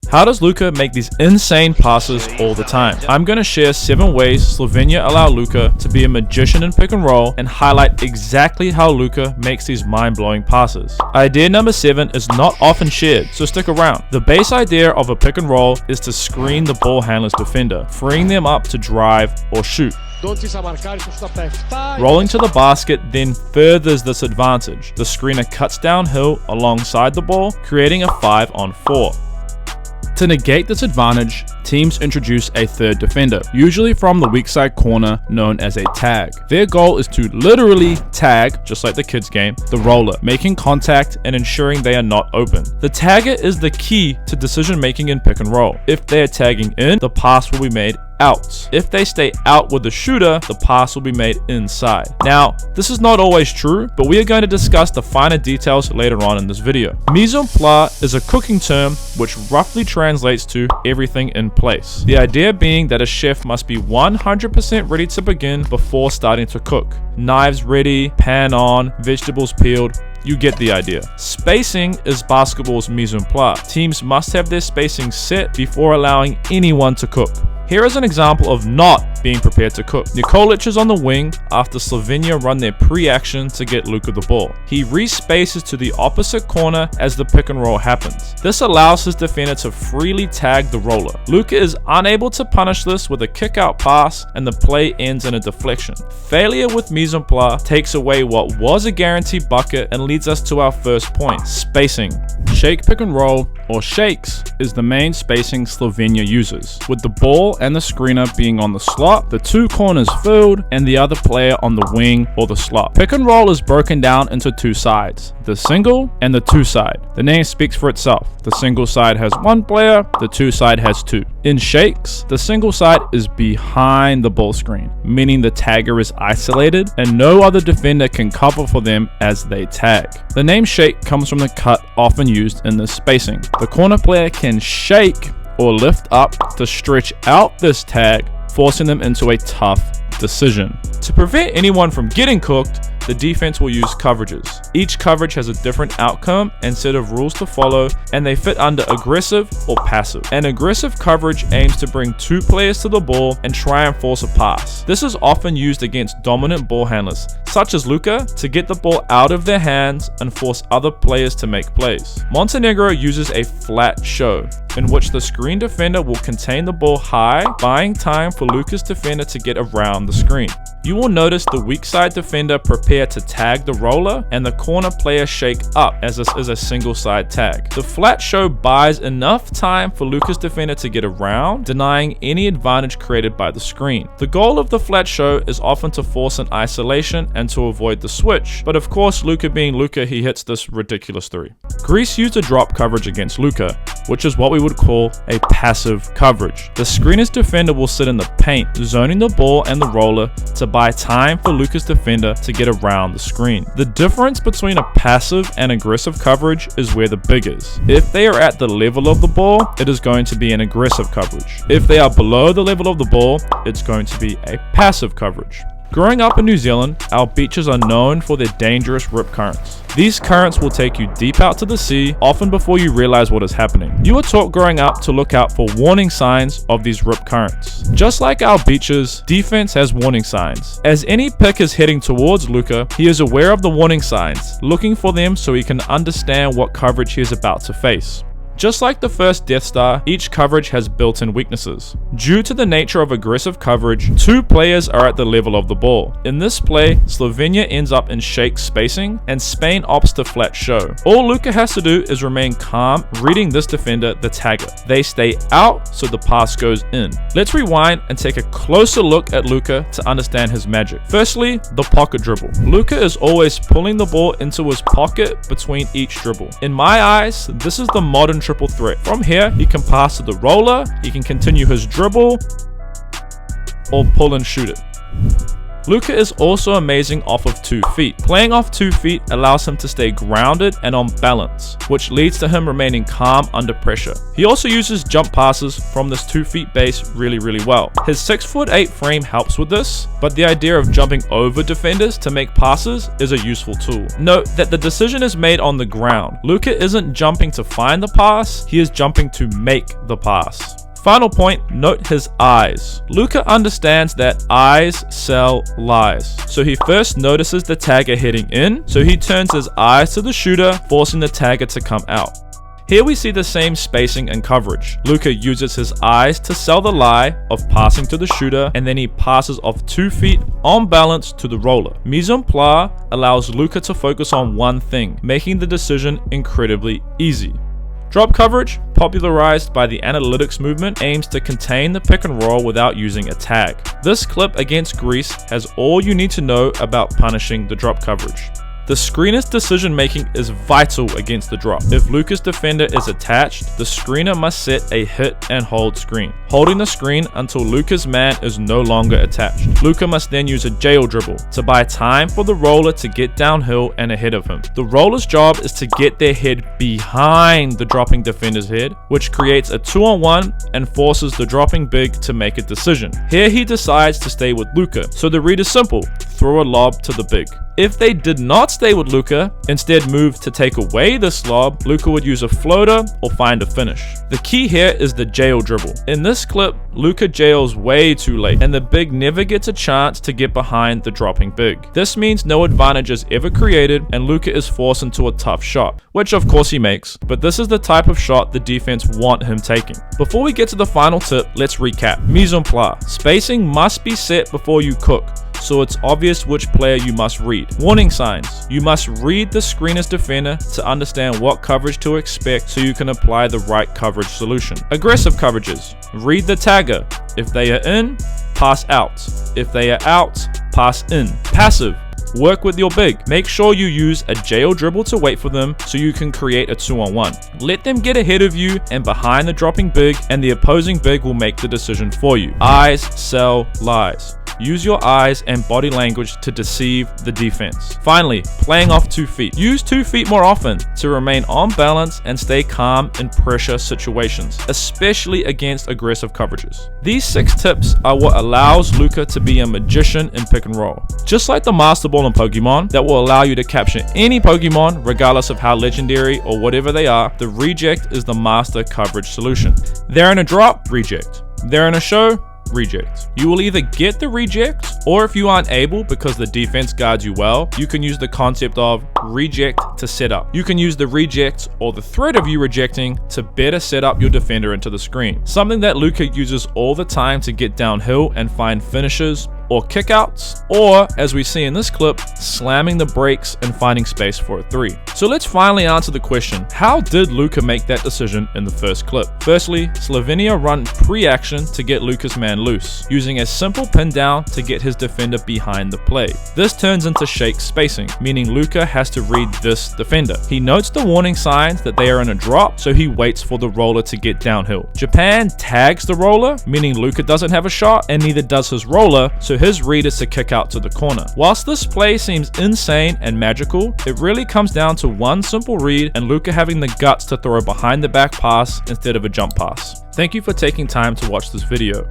How does Luka make these insane passes all the time? I'm going to share 7 ways Slovenia allow Luka to be a magician in pick and roll and highlight exactly how Luka makes these mind-blowing passes. Idea number 7 is not often shared, so stick around. The base idea of a pick and roll is to screen the ball handler's defender, freeing them up to drive or shoot. Rolling to the basket then furthers this advantage. The screener cuts downhill alongside the ball, creating a 5-on-4. To negate this advantage, teams introduce a third defender, usually from the weak side corner known as a tag. Their goal is to literally tag, just like the kids game, the roller, making contact and ensuring they are not open. The tagger is the key to decision making in pick and roll. If they are tagging in, the pass will be made out. If they stay out with the shooter, the pass will be made inside. Now, this is not always true, but we are going to discuss the finer details later on in this video. Mise en place is a cooking term which roughly translates to everything in place. The idea being that a chef must be 100% ready to begin before starting to cook. Knives ready, pan on, vegetables peeled. You get the idea. Spacing is basketball's mise en place. Teams must have their spacing set before allowing anyone to cook. Here is an example of not being prepared to cook. Nikolic is on the wing after Slovenia run their pre-action to get Luka the ball. He respaces to the opposite corner as the pick and roll happens. This allows his defender to freely tag the roller. Luka is unable to punish this with a kick-out pass and the play ends in a deflection. Failure with mise en place takes away what was a guaranteed bucket and leads us to our first point, spacing. Shake pick and roll, or shakes, is the main spacing Slovenia uses, with the ball and the screener being on the slot, the 2 corners filled, and the other player on the wing or the slot. Pick and roll is broken down into 2 sides, the single and the 2 side. The name speaks for itself. The single side has 1 player, the 2 side has 2. In shakes, the single side is behind the ball screen, meaning the tagger is isolated and no other defender can cover for them as they tag. The name shake comes from the cut often used in this spacing. The corner player can shake or lift up to stretch out this tag, forcing them into a tough decision. To prevent anyone from getting cooked, the defense will use coverages. Each coverage has a different outcome and set of rules to follow, and they fit under aggressive or passive. An aggressive coverage aims to bring 2 players to the ball and try and force a pass. This is often used against dominant ball handlers, such as Luka, to get the ball out of their hands and force other players to make plays. Montenegro uses a flat show, in which the screen defender will contain the ball high, buying time for Luka's defender to get around the screen. You will notice the weak side defender prepare to tag the roller and the corner player shake up, as this is a single side tag. The flat show buys enough time for Luka's defender to get around, denying any advantage created by the screen. The goal of the flat show is often to force an isolation and to avoid the switch, but of course Luka being Luka, he hits this ridiculous 3. Greece used a drop coverage against Luka, which is what we would call a passive coverage. The screener's defender will sit in the paint, zoning the ball and the roller to buy time for Luka's defender to get around the screen. The difference between a passive and aggressive coverage is where the big is. If they are at the level of the ball, it is going to be an aggressive coverage. If they are below the level of the ball, it's going to be a passive coverage. Growing up in New Zealand, our beaches are known for their dangerous rip currents. These currents will take you deep out to the sea, often before you realize what is happening. You were taught growing up to look out for warning signs of these rip currents. Just like our beaches, defense has warning signs. As any pick is heading towards Luka, he is aware of the warning signs, looking for them so he can understand what coverage he is about to face. Just like the first Death Star, each coverage has built-in weaknesses. Due to the nature of aggressive coverage, 2 players are at the level of the ball. In this play, Slovenia ends up in shake spacing, and Spain opts to flat show. All Luka has to do is remain calm, reading this defender, the tagger. They stay out, so the pass goes in. Let's rewind and take a closer look at Luka to understand his magic. Firstly, the pocket dribble. Luka is always pulling the ball into his pocket between each dribble. In my eyes, this is the modern triple threat. From here, he can pass to the roller, he can continue his dribble, or pull and shoot it. Luka is also amazing off of 2 feet. Playing off 2 feet allows him to stay grounded and on balance, which leads to him remaining calm under pressure. He also uses jump passes from this 2 feet base really well. His 6'8" frame helps with this, but the idea of jumping over defenders to make passes is a useful tool. Note that the decision is made on the ground. Luka isn't jumping to find the pass, he is jumping to make the pass. Final point, note his eyes. Luka understands that eyes sell lies. So he first notices the tagger heading in, so he turns his eyes to the shooter, forcing the tagger to come out. Here we see the same spacing and coverage. Luka uses his eyes to sell the lie of passing to the shooter, and then he passes off 2 feet on balance to the roller. Mise en place allows Luka to focus on one thing, making the decision incredibly easy. Drop coverage, popularized by the analytics movement, aims to contain the pick and roll without using a tag. This clip against Greece has all you need to know about punishing the drop coverage. The screener's decision making is vital against the drop. If Luka's defender is attached, the screener must set a hit and hold screen, holding the screen until Luka's man is no longer attached. Luka must then use a jail dribble to buy time for the roller to get downhill and ahead of him. The roller's job is to get their head behind the dropping defender's head, which creates a 2-on-1 and forces the dropping big to make a decision. Here he decides to stay with Luka, so the read is simple: throw a lob to the big. If they did not stay with Luka, instead moved to take away this lob, Luka would use a floater or find a finish. The key here is the jail dribble. In this clip, Luka jails way too late, and the big never gets a chance to get behind the dropping big. This means no advantage is ever created, and Luka is forced into a tough shot, which of course he makes, but this is the type of shot the defense want him taking. Before we get to the final tip, let's recap. Mise en place. Spacing must be set before you cook, so it's obvious which player you must read. Warning signs. You must read the screener's defender to understand what coverage to expect so you can apply the right coverage solution. Aggressive coverages. Read the tagger. If they are in, pass out. If they are out, pass in. Passive. Work with your big. Make sure you use a jail dribble to wait for them so you can create a 2-on-1. Let them get ahead of you and behind the dropping big, and the opposing big will make the decision for you. Eyes sell lies. Use your eyes and body language to deceive the defense. Finally, playing off 2 feet. Use 2 feet more often to remain on balance and stay calm in pressure situations, especially against aggressive coverages. These 6 tips are what allows Luka to be a magician in pick and roll. Just like the Master Ball in Pokemon that will allow you to capture any Pokemon regardless of how legendary or whatever they are, the reject is the master coverage solution. They're in a drop, reject. They're in a show, reject. You will either get the reject, or if you aren't able because the defense guards you well, you can use the concept of reject to set up. You can use the reject or the threat of you rejecting to better set up your defender into the screen. Something that Luka uses all the time to get downhill and find finishes or kickouts, or as we see in this clip, slamming the brakes and finding space for a 3. So let's finally answer the question, how did Luka make that decision in the first clip? Firstly, Slovenia run pre-action to get Luka's man loose, using a simple pin down to get his defender behind the play. This turns into shake spacing, meaning Luka has to read this defender. He notes the warning signs that they are in a drop, so he waits for the roller to get downhill. Japan tags the roller, meaning Luka doesn't have a shot, and neither does his roller, so his read is to kick out to the corner. Whilst this play seems insane and magical, it really comes down to one simple read and Luka having the guts to throw a behind the back pass instead of a jump pass. Thank you for taking time to watch this video.